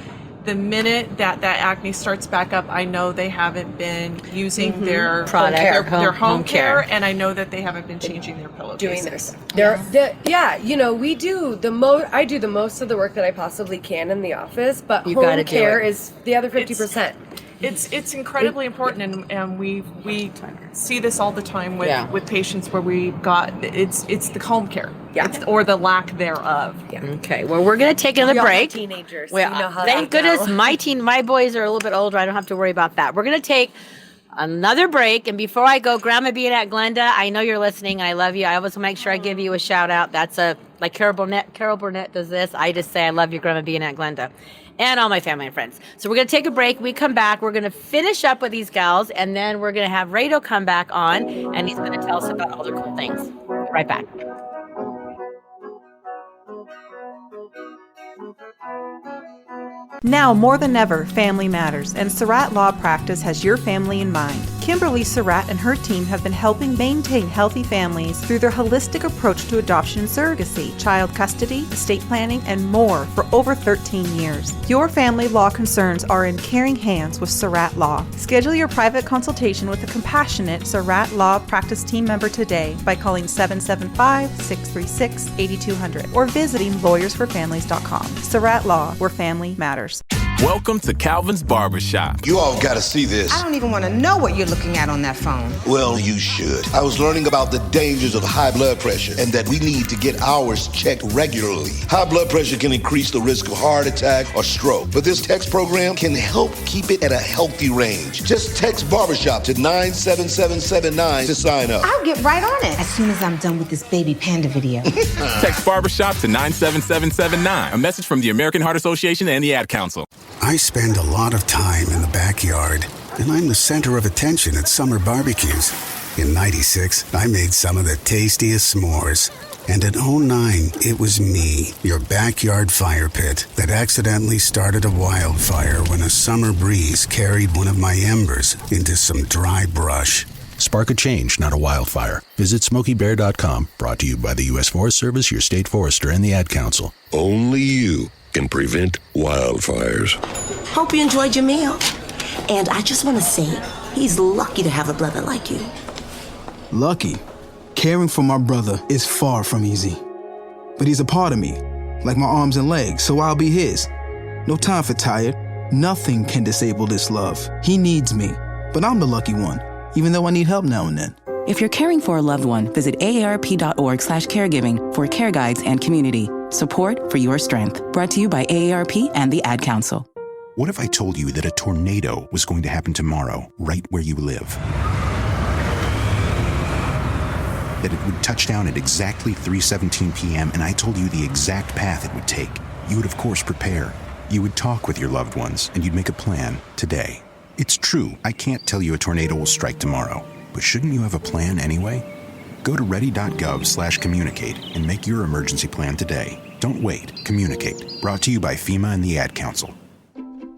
The minute that acne starts back up, I know they haven't been using their product, their home care, and I know that they haven't been changing their pillowcases. We do the most. I do the most of the work that I possibly can in the office, but home care is the other 50%. It's incredibly important, and we see this all the time with patients where we've got it's the home care, or the lack thereof. Yeah. Okay. Well, we're gonna take another break. Teenagers. Well, you know how thank goodness my boys are a little bit older. I don't have to worry about that. We're gonna take another break, and before I go, Grandma being at Glenda, I know you're listening. I love you. I always make sure I give you a shout out. That's like Carol Burnett does this. I just say I love you, Grandma being at Glenda. And all my family and friends. So we're going to take a break. We come back. We're going to finish up with these gals. And then we're going to have Rado come back on. And he's going to tell us about all the cool things. Right back. Now more than ever, family matters, and Surratt Law Practice has your family in mind. Kimberly Surratt and her team have been helping maintain healthy families through their holistic approach to adoption and surrogacy, child custody, estate planning, and more for over 13 years. Your family law concerns are in caring hands with Surratt Law. Schedule your private consultation with a compassionate Surratt Law Practice team member today by calling 775-636-8200 or visiting lawyersforfamilies.com. Surratt Law, where family matters. Welcome to Calvin's Barbershop. You all gotta see this. I don't even want to know what you're looking at on that phone. Well, you should. I was learning about the dangers of high blood pressure and that we need to get ours checked regularly. High blood pressure can increase the risk of heart attack or stroke, but this text program can help keep it at a healthy range. Just text Barbershop to 97779 to sign up. I'll get right on it as soon as I'm done with this baby panda video. Text Barbershop to 97779. A message from the American Heart Association and the Ad Council. I spend a lot of time in the backyard, and I'm the center of attention at summer barbecues. In '96, I made some of the tastiest s'mores. And in '09, it was me, your backyard fire pit, that accidentally started a wildfire when a summer breeze carried one of my embers into some dry brush. Spark a change, not a wildfire. Visit SmokeyBear.com, brought to you by the U.S. Forest Service, your state forester, and the Ad Council. Only you can prevent wildfires. Hope you enjoyed your meal. And I just want to say, he's lucky to have a brother like you. Lucky? Caring for my brother is far from easy. But he's a part of me, like my arms and legs, so I'll be his. No time for tired. Nothing can disable this love. He needs me, but I'm the lucky one, even though I need help now and then. If you're caring for a loved one, visit aarp.org/caregiving for care guides and community. Support for your strength. Brought to you by AARP and the Ad Council. What if I told you that a tornado was going to happen tomorrow, right where you live? That it would touch down at exactly 3:17 p.m. and I told you the exact path it would take. You would, of course, prepare. You would talk with your loved ones, and you'd make a plan today. It's true, I can't tell you a tornado will strike tomorrow, but shouldn't you have a plan anyway? Go to ready.gov/communicate and make your emergency plan today. Don't wait. Communicate. Brought to you by FEMA and the Ad Council.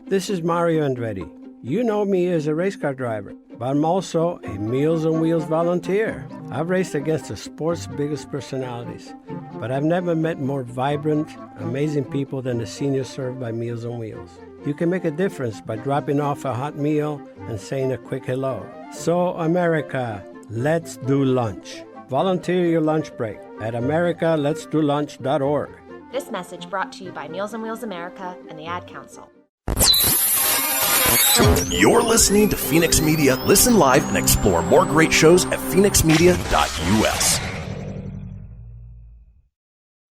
This is Mario Andretti. You know me as a race car driver, but I'm also a Meals on Wheels volunteer. I've raced against the sport's biggest personalities, but I've never met more vibrant, amazing people than the seniors served by Meals on Wheels. You can make a difference by dropping off a hot meal and saying a quick hello. So, America, let's do lunch. Volunteer your lunch break at americaletsdolunch.org. This message brought to you by Meals on Wheels America and the Ad Council. You're listening to Phoenix Media. Listen live and explore more great shows at phoenixmedia.us.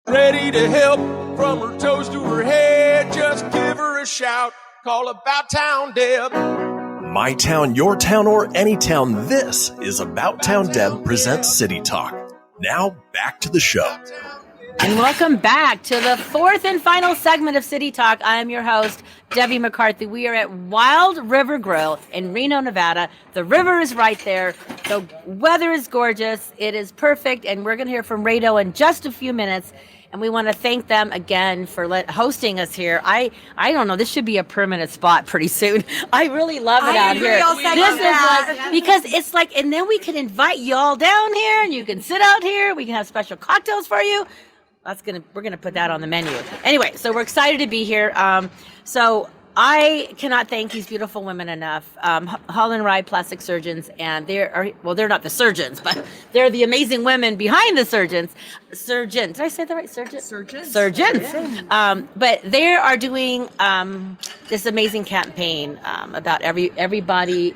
Ready to help from her toes to her head. Just give her a shout. Call About Town Deb. My town, your town, or any town, this is About Town Deb presents City Talk. Now, back to the show. And welcome back to the fourth and final segment of City Talk. I am your host, Debbie McCarthy. We are at Wild River Grill in Reno, Nevada. The river is right there. The weather is gorgeous. It is perfect. And we're going to hear from Rado in just a few minutes. And we want to thank them again for hosting us here. I don't know. This should be a permanent spot pretty soon. I really love it out here. This is like, because it's like, and then we can invite you all down here, and you can sit out here. We can have special cocktails for you. We're gonna put that on the menu. Anyway, so we're excited to be here. So I cannot thank these beautiful women enough. Hall and Wrye plastic surgeons, and they're not the surgeons, but they're the amazing women behind the surgeons. Surgeons. Did I say that right? Surgeons. Yeah. But they are doing this amazing campaign about everybody,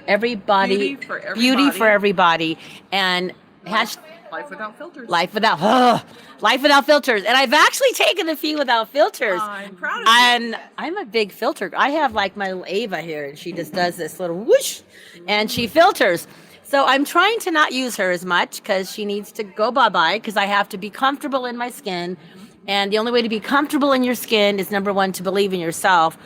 beauty for everybody, and Life without filters. Life without filters. And I've actually taken a few without filters. I'm proud of you. And I'm a big filter. I have like my little Ava here, and she just does this little whoosh, and she filters. So I'm trying to not use her as much because she needs to go bye-bye, because I have to be comfortable in my skin. And the only way to be comfortable in your skin is, number one, to believe in yourself,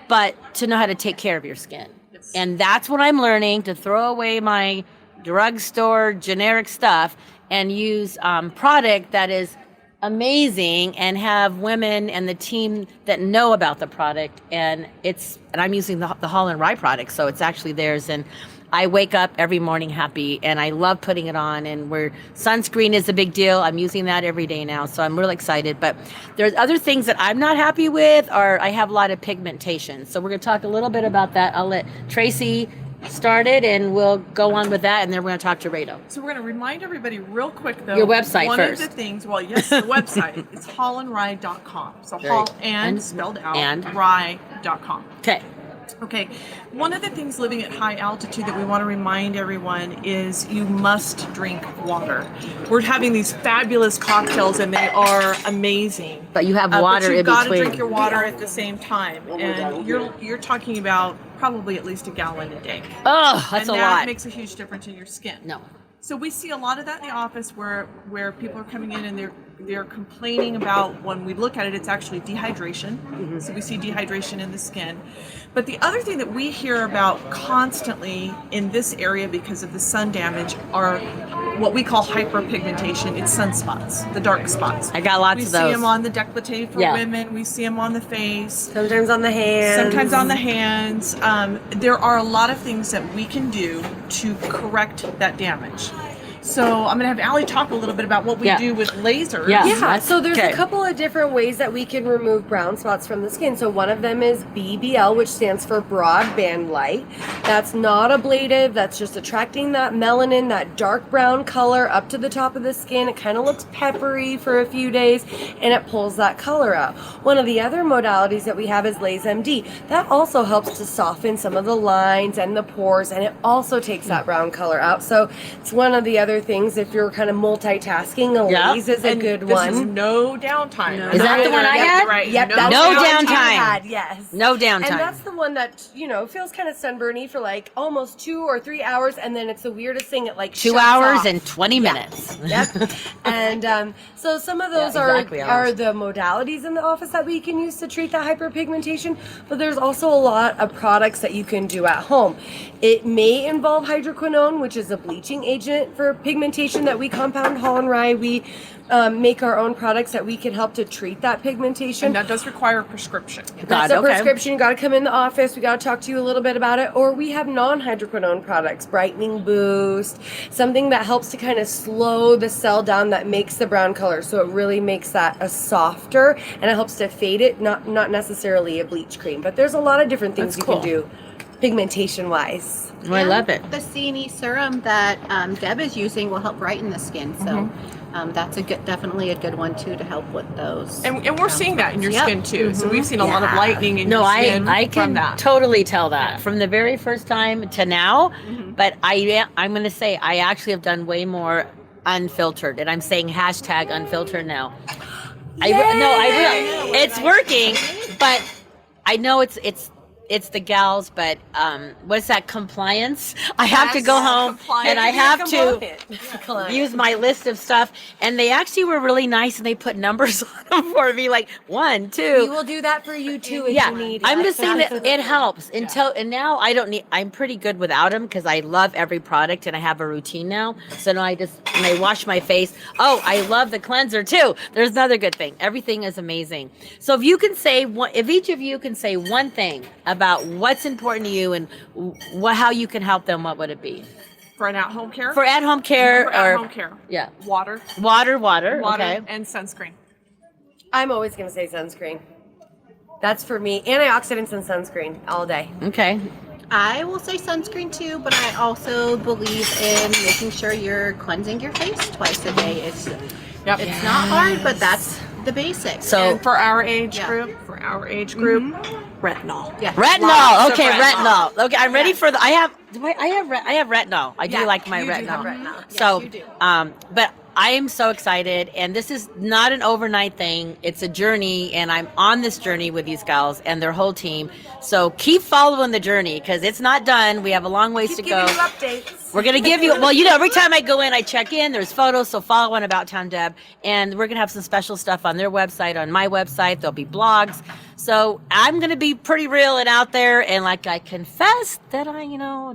but to know how to take care of your skin. Yes. And that's what I'm learning, to throw away my drugstore generic stuff and use product that is amazing, and have women and the team that know about the product. And I'm using the Hall and Wrye product, so it's actually theirs. And I wake up every morning happy, and I love putting it on. And sunscreen is a big deal. I'm using that every day now, so I'm really excited. But there's other things that I'm not happy with, or I have a lot of pigmentation. So we're going to talk a little bit about that. I'll let Tracy started, and we'll go on with that, and then we're going to talk to Rado. So we're going to remind everybody real quick, though. Your website one first. One of the things, well, yes, the website. It's hallandwrye.com. So Hall and spelled out, and Rye.com. Okay. Okay, one of the things living at high altitude that we want to remind everyone is you must drink water. We're having these fabulous cocktails and they are amazing. But you have water but in you've got to between. drink your water at the same time. And you're talking about probably at least a gallon a day. Oh, that's a lot. And that makes a huge difference in your skin. No. So we see a lot of that in the office where people are coming in and they're complaining about, when we look at it, it's actually dehydration. Mm-hmm. So we see dehydration in the skin. But the other thing that we hear about constantly in this area because of the sun damage are what we call hyperpigmentation. It's sunspots, the dark spots. I got lots of those. We see them on the décolleté for women. We see them on the face. Sometimes on the hands. Sometimes on the hands. There are a lot of things that we can do to correct that damage. So I'm going to have Allie talk a little bit about what we do with lasers. Yeah, so there's a couple of different ways that we can remove brown spots from the skin. So one of them is BBL, which stands for broadband light. That's not ablative. That's just attracting that melanin, that dark brown color up to the top of the skin. It kind of looks peppery for a few days, and it pulls that color out. One of the other modalities that we have is LaserMD. That also helps to soften some of the lines and the pores, and it also takes that brown color out. So it's one of the other things if you're kind of multitasking. A laser is a good one. This is no downtime. Is that the one I had? Right. Yep, No that's the one you downtime. had, yes. No downtime. And that's the one that, feels kind of sunburny for like almost 2 or 3 hours, and then it's the weirdest thing. It like 2 shuts hours off. and 20 minutes. Yep. And so some of those are the modalities in the office that we can use to treat that hyperpigmentation, but there's also a lot of products that you can do at home. It may involve hydroquinone, which is a bleaching agent for pigmentation that we compound. Hall and Wrye, we make our own products that we can help to treat that pigmentation. And that does require a prescription. That's a prescription. You got to come in the office. We got to talk to you a little bit about it. Or we have non-hydroquinone products, brightening boost, something that helps to kind of slow the cell down that makes the brown color. So it really makes that a softer, and it helps to fade it, not necessarily a bleach cream. But there's a lot of different things you can do pigmentation-wise. Oh, I love it. The C&E serum that Deb is using will help brighten the skin. So that's definitely a good one too to help with those. And we're seeing that in your skin too. So we've seen a lot of lightening in your skin. I can from that. totally tell that from the very first time to now. But I'm going to say I actually have done way more unfiltered, and I'm saying hashtag unfiltered now. I will. It's working, but I know it's the gals, but what's that, compliance? I have to go home and I have to use my list of stuff. And they actually were really nice, and they put numbers on them for me, like 1, 2. We will do that for you too if you need it. I'm just saying that it helps. And now I don't need, I'm pretty good without them because I love every product and I have a routine now. So now when I wash my face, I love the cleanser too. There's another good thing. Everything is amazing. So if each of you can say one thing about what's important to you and how you can help them, what would it be? For an at-home care? For at-home care. For at-home care. Yeah. Water. Water, okay. And sunscreen. I'm always going to say sunscreen. That's for me. Antioxidants and sunscreen all day. Okay. I will say sunscreen too, but I also believe in making sure you're cleansing your face twice a day. It's not hard, but that's the basics. So for our age group, retinol. Yeah. Retinol. Okay, retinol. Okay, I'm ready for the. I have retinol. I do like my retinol. Yes, So, you do. But I am so excited, and this is not an overnight thing. It's a journey, and I'm on this journey with these gals and their whole team. So keep following the journey because it's not done. We have a long ways to go. Giving you updates. We're going to give you, every time I go in, I check in, there's photos, so follow on About Town Deb, and we're going to have some special stuff on their website, on my website, there'll be blogs. So I'm going to be pretty real and out there, and like I confessed that I,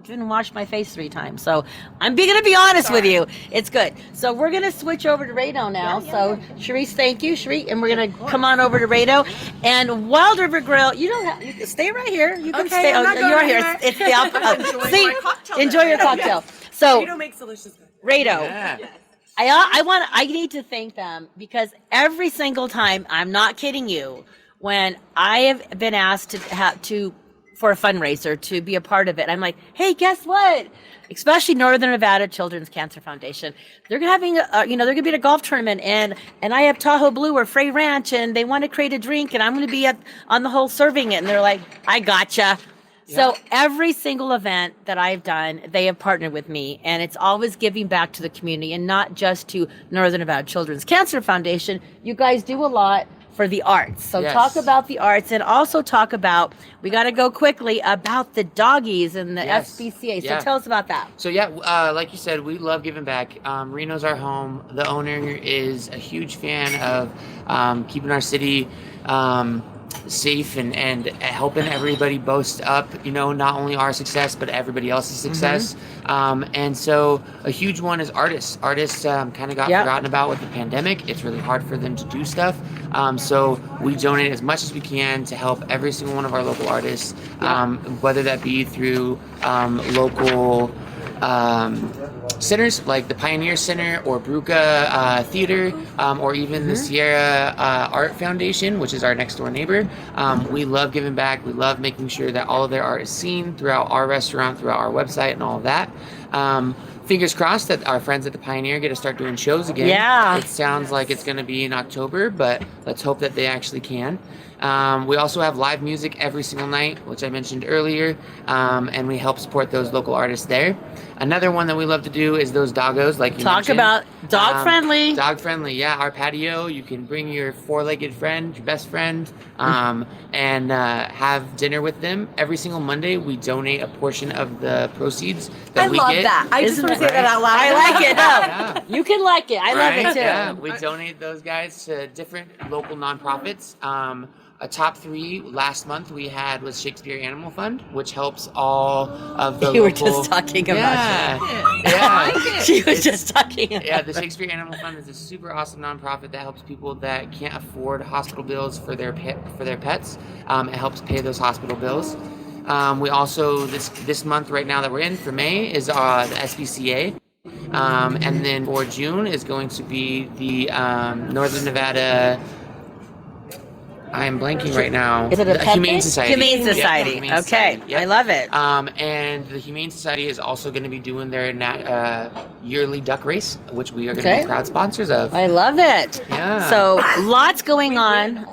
didn't wash my face 3 times. So I'm going to be honest with you. It's good. So we're going to switch over to Rado now. Sharice, thank you, Sharice, and we're going to come on over to Rado. And Wild River Grill, you can stay right here. You can stay. You're here. It's the opposite. Enjoy your cocktail. So Rado makes delicious. Rado. Yeah. I need to thank them because every single time, I'm not kidding you, when I have been asked to for a fundraiser to be a part of it. I'm like, hey, guess what? Especially Northern Nevada Children's Cancer Foundation. They're having they're going to be at a golf tournament, and I have Tahoe Blue or Frey Ranch, and they want to create a drink, and I'm going to be on the hole serving it. And they're like, I gotcha. Yeah. So every single event that I've done, they have partnered with me, and it's always giving back to the community and not just to Northern Nevada Children's Cancer Foundation. You guys do a lot for the arts. So talk about the arts, and also talk about, we got to go quickly, about the doggies and the SPCA. So tell us about that. So like you said, we love giving back. Reno's our home. The owner is a huge fan of keeping our city safe and helping everybody boast up, not only our success, but everybody else's success. And so a huge one is artists. Artists kind of got forgotten about with the pandemic. It's really hard for them to do stuff. So we donate as much as we can to help every single one of our local artists, whether that be through local centers like the Pioneer Center or Bruca Theater, or even the Sierra Art Foundation, which is our next door neighbor. We love giving back. We love making sure that all of their art is seen throughout our restaurant, throughout our website, and all of that. Fingers crossed that our friends at the Pioneer get to start doing shows again. Yeah. It sounds like it's going to be in October, but let's hope that they actually can. We also have live music every single night, which I mentioned earlier, and we help support those local artists there. Another one that we love to do is those doggos, like you mentioned. Talk about dog-friendly. Dog-friendly, yeah. Our patio, you can bring your four-legged friend, your best friend, and have dinner with them. Every single Monday, we donate a portion of the proceeds that we get. I love that. I just want to say that out loud. I like it. Yeah. You can like it. I love it, too. Yeah, we donate those guys to different local nonprofits. A top 3 last month we had was Shakespeare Animal Fund, which helps all of the You were just talking about Yeah. She was just talking about Yeah, the Shakespeare Animal Fund is a super awesome nonprofit that helps people that can't afford hospital bills for their pets. It helps pay those hospital bills. We also, this month right now that we're in for May is the SPCA. And then for June is going to be the Northern Nevada... I'm blanking right now. Is it a Humane Society? Humane Society. Humane Okay. Society. Yep. I love it. And the Humane Society is also going to be doing their yearly duck race, which we are going to be proud sponsors of. I love it. Yeah. So lots going on.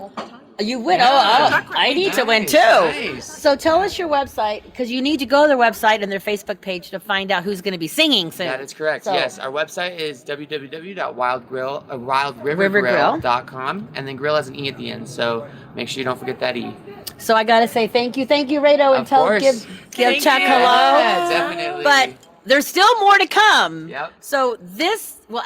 You win. Yeah. I need to win too. Nice. So tell us your website, because you need to go to their website and their Facebook page to find out who's going to be singing soon. That is correct. So, yes, our website is www.wildrivergrill.com, and then grill has an E at the end, so make sure you don't forget that E. So I got to say thank you, Rado, and give Chuck hello. Yeah, definitely. But there's still more to come. Yep. So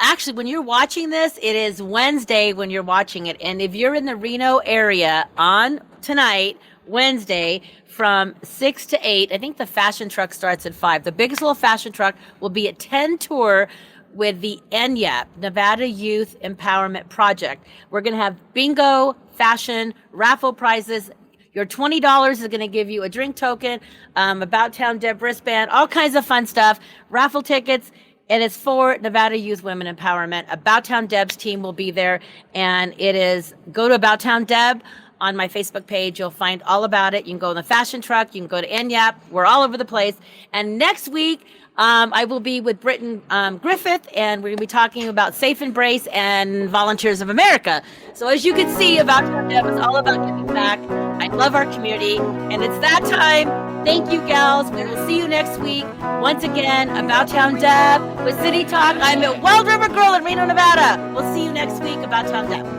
actually, when you're watching this, it is Wednesday when you're watching it. And if you're in the Reno area on tonight, Wednesday, from 6 to 8, I think the fashion truck starts at 5. The biggest little fashion truck will be at 10 tour with the NYAP, Nevada Youth Empowerment Project. We're going to have bingo, fashion, raffle prizes. Your $20 is going to give you a drink token, About Town Deb wristband, all kinds of fun stuff, raffle tickets, and it's for Nevada Youth Women Empowerment. About Town Deb's team will be there, and it is, go to About Town Deb on my Facebook page. You'll find all about it. You can go in the fashion truck. You can go to NYAP. We're all over the place. And next week, I will be with Britton Griffith, and we're going to be talking about Safe Embrace and Volunteers of America. So as you can see, About Town Deb is all about giving back. I love our community, and it's that time. Thank you, gals. We will see you next week. Once again, About Town Deb with City Talk. I'm at Wild River Grill in Reno, Nevada. We'll see you next week, About Town Deb.